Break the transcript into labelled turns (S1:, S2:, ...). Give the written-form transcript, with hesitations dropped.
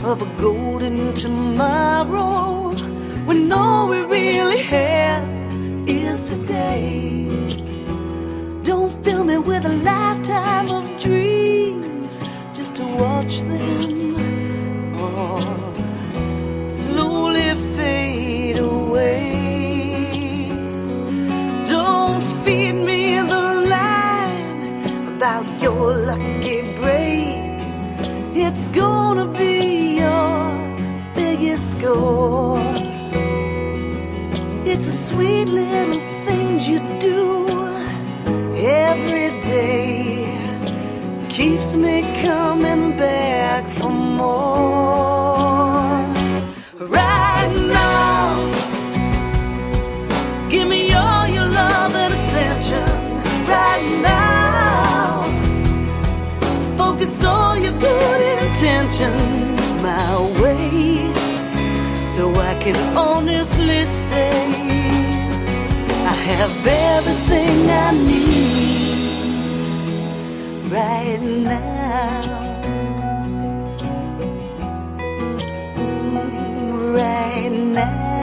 S1: of a golden tomorrow, when all we really have is today. Don't fill me with a lifetime of dreams just to watch them slowly fade away. Don't feed me the line about your lucky break. It's gonna be your biggest score. It's the sweet little things you do every day, keeps me coming back for more. Right now, give me all your love and attention. Right now, focus all your good intentions my way, so I can honestly say I have everything I need right now.